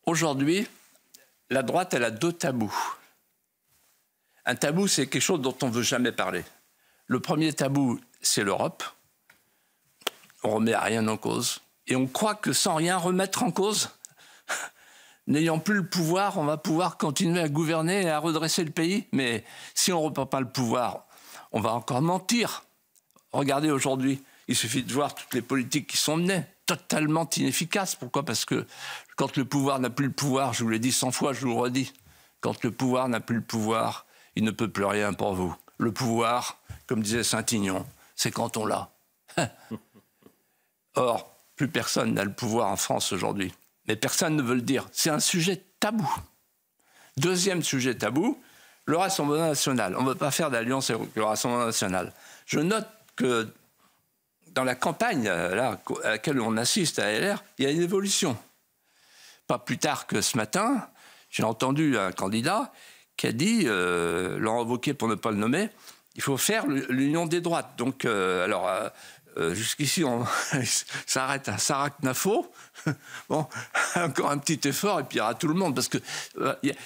Aujourd'hui, la droite, elle a 2 tabous. Un tabou, c'est quelque chose dont on ne veut jamais parler. Le premier tabou, c'est l'Europe. On ne remet rien en cause. Et on croit que sans rien remettre en cause, n'ayant plus le pouvoir, on va pouvoir continuer à gouverner et à redresser le pays. Mais si on ne reprend pas le pouvoir, on va encore mentir. Regardez aujourd'hui, il suffit de voir toutes les politiques qui sont menées, totalement inefficaces. Pourquoi? Parce que quand le pouvoir n'a plus le pouvoir, je vous l'ai dit 100 fois, je vous le redis, quand le pouvoir n'a plus le pouvoir, il ne peut plus rien pour vous. Le pouvoir, comme disait Saint-Aignan, c'est quand on l'a. Or, plus personne n'a le pouvoir en France aujourd'hui. Mais personne ne veut le dire. C'est un sujet tabou. Deuxième sujet tabou, le Rassemblement national. On ne veut pas faire d'alliance avec le Rassemblement national. Je note que dans la campagne là, à laquelle on assiste à LR, il y a une évolution. Pas plus tard que ce matin, j'ai entendu un candidat qui a dit, Laurent Wauquiez pour ne pas le nommer, il faut faire l'union des droites. Donc, jusqu'ici, on s'arrête à Sarac-Nafo. Bon, encore un petit effort et puis il y aura tout le monde. Parce qu'il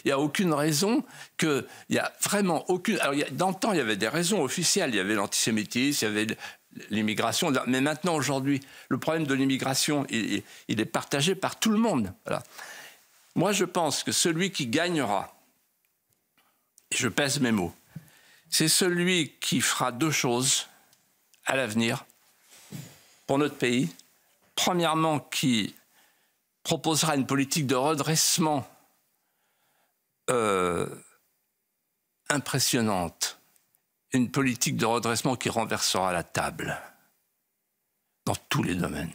n'y a aucune raison que... Il n'y a vraiment aucune... Alors, dans le temps, il y avait des raisons officielles. Il y avait l'antisémitisme, il y avait l'immigration. Mais maintenant, aujourd'hui, le problème de l'immigration, il est partagé par tout le monde. Voilà. Moi, je pense que celui qui gagnera, et je pèse mes mots, c'est celui qui fera deux choses à l'avenir pour notre pays. Premièrement, qui proposera une politique de redressement impressionnante, une politique de redressement qui renversera la table dans tous les domaines.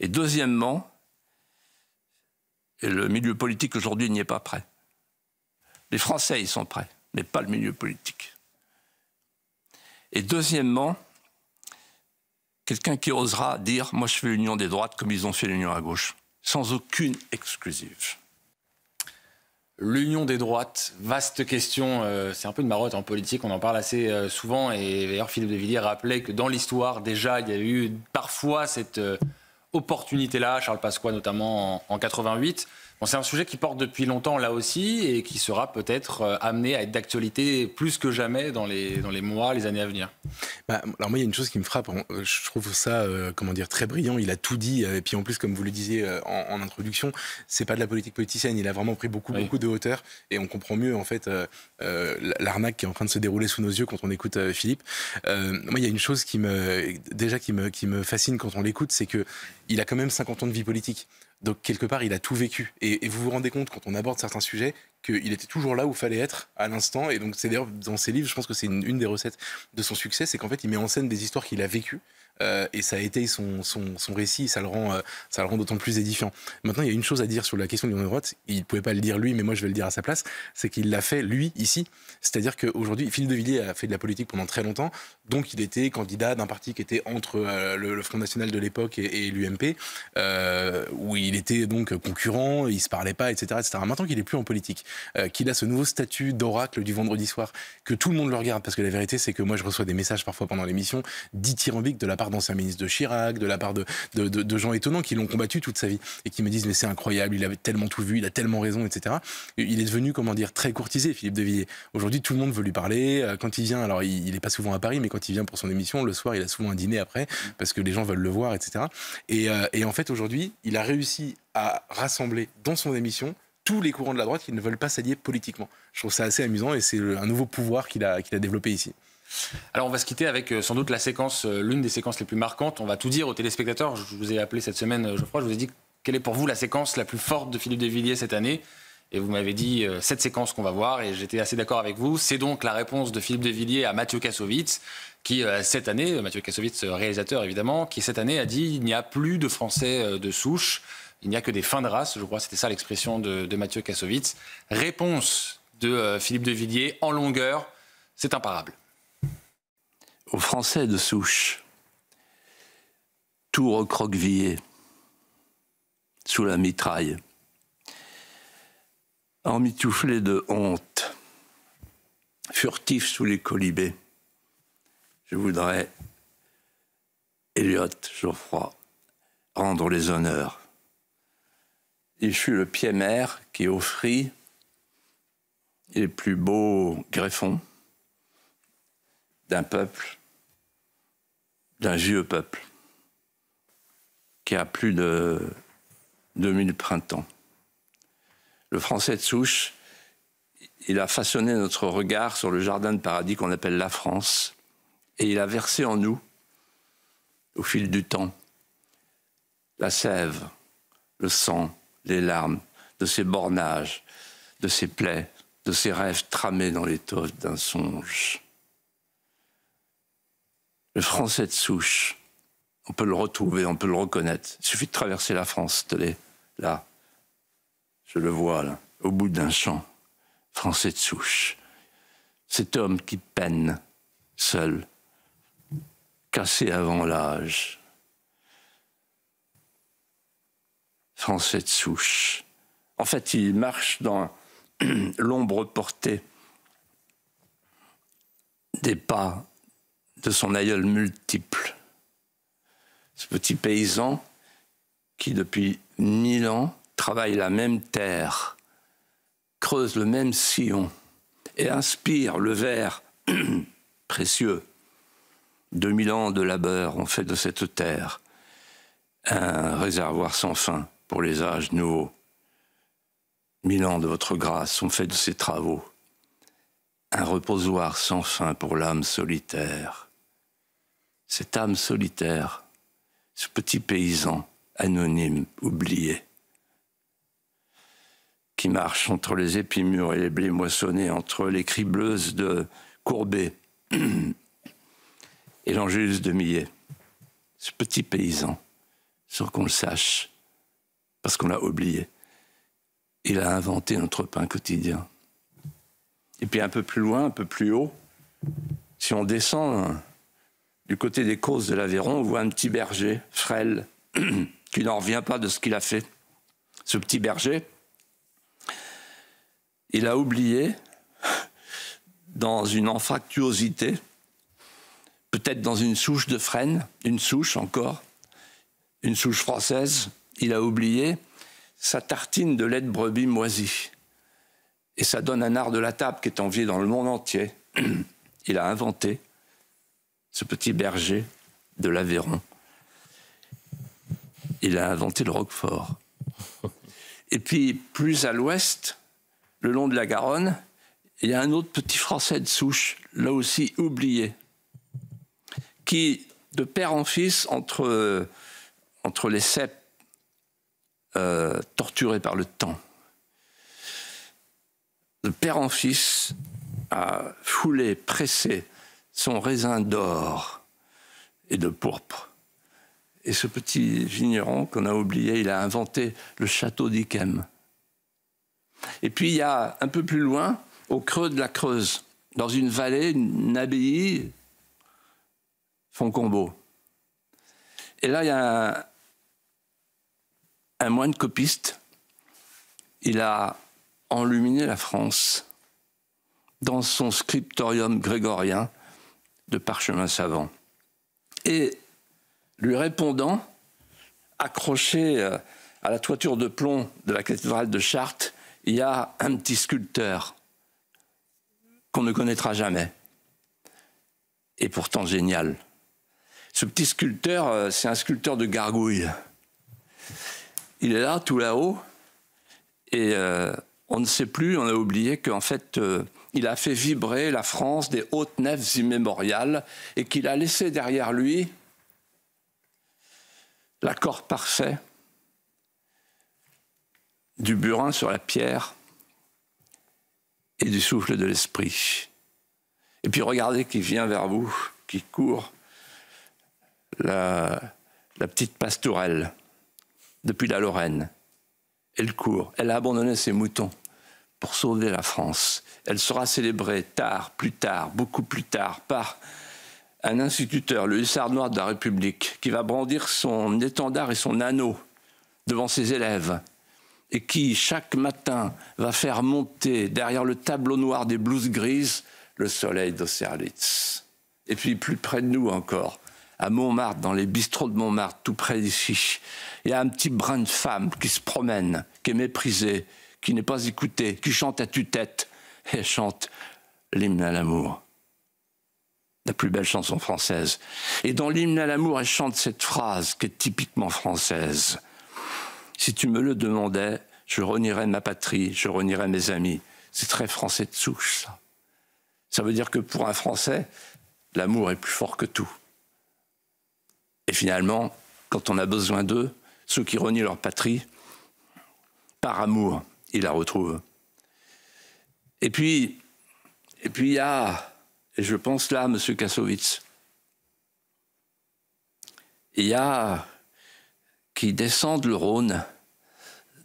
Et deuxièmement, et le milieu politique aujourd'hui n'y est pas prêt. Les Français y sont prêts, mais pas le milieu politique. Et deuxièmement, quelqu'un qui osera dire « moi je fais l'union des droites comme ils ont fait l'union à gauche », sans aucune exclusive. L'union des droites, vaste question, c'est un peu une marotte en politique, on en parle assez souvent, et d'ailleurs Philippe de Villiers rappelait que dans l'histoire déjà il y a eu parfois cette opportunité-là, Charles Pasqua notamment en 88. Bon, c'est un sujet qui porte depuis longtemps là aussi et qui sera peut-être amené à être d'actualité plus que jamais dans les mois, les années à venir. Alors moi, il y a une chose qui me frappe, je trouve ça très brillant, il a tout dit, et puis en plus, comme vous le disiez en introduction, c'est pas de la politique politicienne, il a vraiment pris beaucoup de hauteur, et on comprend mieux en fait l'arnaque qui est en train de se dérouler sous nos yeux quand on écoute Philippe. Moi, il y a une chose qui me fascine quand on l'écoute, c'est que il a quand même 50 ans de vie politique. Donc, quelque part, il a tout vécu. Et vous vous rendez compte, quand on aborde certains sujets, qu'il était toujours là où il fallait être, à l'instant. Et donc, c'est d'ailleurs, dans ses livres, je pense que c'est une des recettes de son succès, c'est qu'en fait, il met en scène des histoires qu'il a vécues. Et ça a été son récit, ça le rend d'autant plus édifiant. Maintenant, il y a une chose à dire sur la question de l'union des droites, il ne pouvait pas le dire lui, mais moi je vais le dire à sa place, c'est qu'il l'a fait lui, ici. C'est-à-dire qu'aujourd'hui, Philippe de Villiers a fait de la politique pendant très longtemps, donc il était candidat d'un parti qui était entre le Front National de l'époque et l'UMP, où il était donc concurrent, il ne se parlait pas, etc. Maintenant qu'il n'est plus en politique, qu'il a ce nouveau statut d'oracle du vendredi soir, que tout le monde le regarde, parce que la vérité c'est que moi je reçois des messages parfois pendant l'émission dithyrambiques de la part d'anciens ministres de Chirac, de la part de gens étonnants qui l'ont combattu toute sa vie et qui me disent mais c'est incroyable, il avait tellement tout vu, il a tellement raison, etc. Il est devenu, très courtisé, Philippe de Villiers. Aujourd'hui, tout le monde veut lui parler. Quand il vient, alors il n'est pas souvent à Paris, mais quand il vient pour son émission, le soir, il a souvent un dîner après parce que les gens veulent le voir, etc. Et en fait, aujourd'hui, il a réussi à rassembler dans son émission tous les courants de la droite qui ne veulent pas s'allier politiquement. Je trouve ça assez amusant et c'est un nouveau pouvoir qu'il a développé ici. Alors on va se quitter avec sans doute l'une des séquences les plus marquantes. On va tout dire aux téléspectateurs. Je vous ai appelé cette semaine, Geoffroy, je vous ai dit quelle est pour vous la séquence la plus forte de Philippe de Villiers cette année. Et vous m'avez dit cette séquence qu'on va voir et j'étais assez d'accord avec vous. C'est donc la réponse de Philippe de Villiers à Mathieu Kassovitz qui cette année, Mathieu Kassovitz réalisateur évidemment, qui cette année a dit il n'y a plus de Français de souche, il n'y a que des fins de race, je crois c'était ça l'expression de Mathieu Kassovitz. Réponse de Philippe de Villiers en longueur, c'est imparable. Aux Français de souche, tout recroquevillé sous la mitraille, emmitouflé de honte, furtif sous les colibés, je voudrais, Eliot Geoffroy, rendre les honneurs. Il fut le pied-mer qui offrit les plus beaux greffons d'un peuple, d'un vieux peuple, qui a plus de 2000 printemps. Le Français de souche, il a façonné notre regard sur le jardin de paradis qu'on appelle la France, et il a versé en nous, au fil du temps, la sève, le sang, les larmes de ses bornages, de ses plaies, de ses rêves tramés dans l'étoffe d'un songe. Le Français de souche, on peut le retrouver, on peut le reconnaître. Il suffit de traverser la France, tenez, là. Je le vois, là, au bout d'un champ. Français de souche. Cet homme qui peine, seul, cassé avant l'âge. Français de souche. En fait, il marche dans l'ombre portée des pas de son aïeul multiple. Ce petit paysan qui, depuis 1000 ans, travaille la même terre, creuse le même sillon et inspire le verre précieux. 2000 ans de labeur ont fait de cette terre un réservoir sans fin pour les âges nouveaux. 1000 ans de votre grâce ont fait de ces travaux un reposoir sans fin pour l'âme solitaire. Cette âme solitaire, ce petit paysan anonyme, oublié, qui marche entre les épis mûrs et les blés moissonnés, entre les cribleuses de Courbet et l'Angélus de Millet. Ce petit paysan, sans qu'on le sache, parce qu'on l'a oublié, il a inventé notre pain quotidien. Et puis un peu plus loin, un peu plus haut, si on descend du côté des Causses de l'Aveyron, on voit un petit berger frêle qui n'en revient pas de ce qu'il a fait. Ce petit berger, il a oublié, dans une anfractuosité, peut-être dans une souche de frêne, une souche encore, une souche française, il a oublié sa tartine de lait de brebis moisi. Et ça donne un art de la table qui est envié dans le monde entier. Il a inventé, ce petit berger de l'Aveyron, il a inventé le Roquefort. Et puis, plus à l'ouest, le long de la Garonne, il y a un autre petit Français de souche, là aussi oublié, qui, de père en fils, entre les ceps torturés par le temps, de père en fils, a foulé, pressé son raisin d'or et de pourpre. Et ce petit vigneron qu'on a oublié, il a inventé le château d'Yquem. Et puis il y a un peu plus loin, au creux de la Creuse, dans une vallée, une abbaye, Foncombeau. Et là, il y a un moine copiste. Il a enluminé la France dans son scriptorium grégorien de parchemin savant. Et lui répondant, accroché à la toiture de plomb de la cathédrale de Chartres, il y a un petit sculpteur qu'on ne connaîtra jamais, et pourtant génial. Ce petit sculpteur, c'est un sculpteur de gargouilles. Il est là, tout là-haut, et on ne sait plus, on a oublié qu'en fait, il a fait vibrer la France des hautes nefs immémoriales et qu'il a laissé derrière lui l'accord parfait du burin sur la pierre et du souffle de l'esprit. Et puis regardez qui vient vers vous, qui court, la petite pastourelle, depuis la Lorraine. Elle court, elle a abandonné ses moutons pour sauver la France. Elle sera célébrée tard, plus tard, beaucoup plus tard, par un instituteur, le hussard noir de la République, qui va brandir son étendard et son anneau devant ses élèves, et qui, chaque matin, va faire monter derrière le tableau noir des blouses grises le soleil d'Austerlitz. Et puis, plus près de nous encore, à Montmartre, dans les bistrots de Montmartre, tout près d'ici, il y a un petit brin de femme qui se promène, qui est méprisée, qui n'est pas écoutée, qui chante à tue-tête, et chante l'hymne à l'amour, la plus belle chanson française. Et dans l'hymne à l'amour, elle chante cette phrase qui est typiquement française. Si tu me le demandais, je renierais ma patrie, je renierais mes amis. C'est très français de souche, ça. Ça veut dire que pour un Français, l'amour est plus fort que tout. Et finalement, quand on a besoin d'eux, ceux qui renient leur patrie, par amour, ils la retrouvent. Et puis il y a, et je pense là, M. Kassovitz, il y a qui descendent le Rhône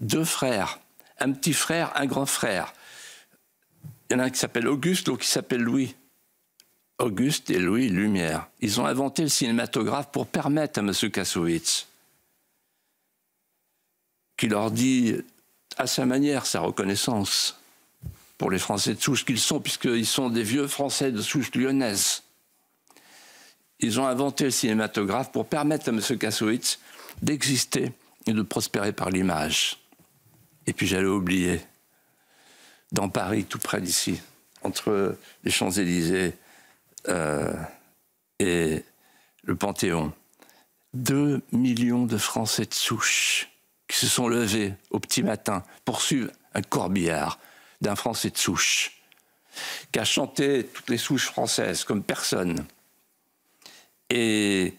2 frères, un petit frère, un grand frère. Il y en a un qui s'appelle Auguste, l'autre qui s'appelle Louis. Auguste et Louis Lumière. Ils ont inventé le cinématographe pour permettre à M. Kassovitz, qui leur dit à sa manière sa reconnaissance pour les Français de souche qu'ils sont, puisqu'ils sont des vieux Français de souche lyonnaise. Ils ont inventé le cinématographe pour permettre à M. Kassovitz d'exister et de prospérer par l'image. Et puis j'allais oublier, dans Paris, tout près d'ici, entre les Champs-Élysées et le Panthéon, 2 millions de Français de souche qui se sont levés au petit matin pour suivre un corbillard d'un Français de souche qui a chanté toutes les souches françaises comme personne et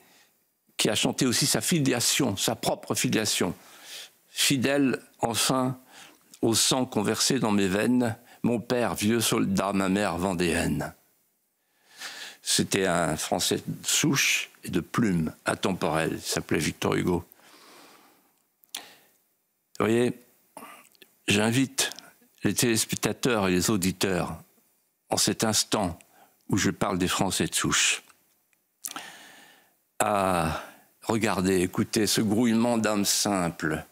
qui a chanté aussi sa filiation, sa propre filiation. Fidèle, enfin, au sang qu'on versait dans mes veines, mon père, vieux soldat, ma mère vendéenne. C'était un Français de souche et de plume, intemporel. Il s'appelait Victor Hugo. Vous voyez, j'invite les téléspectateurs et les auditeurs, en cet instant où je parle des Français de souche, à regarder, écouter ce grouillement d'âmes simples,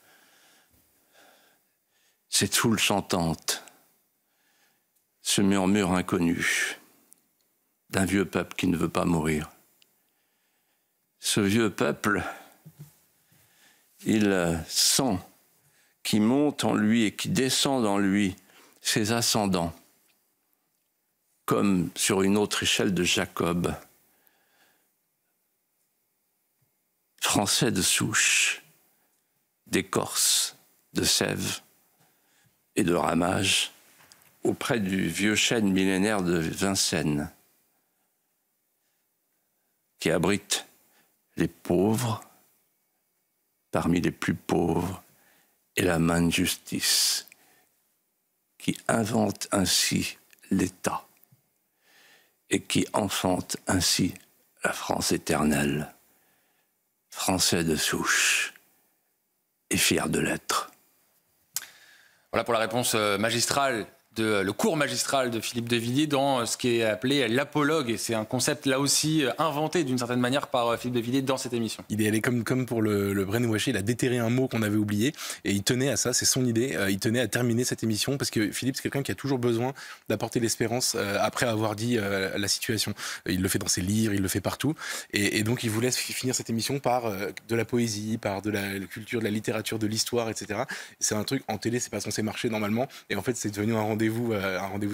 cette foule chantante, ce murmure inconnu d'un vieux peuple qui ne veut pas mourir. Ce vieux peuple, il sent qui monte en lui et qui descend en lui ses ascendants, comme sur une autre échelle de Jacob. Français de souche, d'écorce, de sève et de ramage, auprès du vieux chêne millénaire de Vincennes, qui abrite les pauvres parmi les plus pauvres et la main de justice, qui invente ainsi l'État et qui enfante ainsi la France éternelle. Français de souche et fier de l'être. Voilà pour la réponse magistrale, le cours magistral de Philippe de Villiers dans ce qui est appelé l'apologue. Et c'est un concept là aussi inventé d'une certaine manière par Philippe de Villiers dans cette émission. Il est allé comme pour le brainwashing, il a déterré un mot qu'on avait oublié et il tenait à ça, c'est son idée, il tenait à terminer cette émission parce que Philippe c'est quelqu'un qui a toujours besoin d'apporter l'espérance après avoir dit la situation. Il le fait dans ses livres, il le fait partout et donc il voulait finir cette émission par de la poésie, par de la culture, de la littérature, de l'histoire, etc. C'est un truc, en télé c'est pas censé marcher normalement et en fait c'est devenu un rendez-vous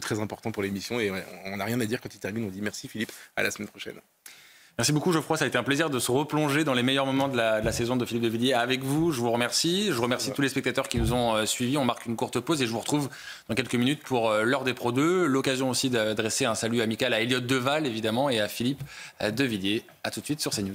très important pour l'émission et on n'a rien à dire quand il termine, on dit merci Philippe, à la semaine prochaine. Merci beaucoup Geoffroy, ça a été un plaisir de se replonger dans les meilleurs moments de la saison de Philippe de Villiers avec vous. Je vous remercie, tous les spectateurs qui nous ont suivis. On marque une courte pause et je vous retrouve dans quelques minutes pour l'heure des Pro 2. L'occasion aussi d'adresser un salut amical à Elliott Deval évidemment et à Philippe de Villiers. A tout de suite sur CNews.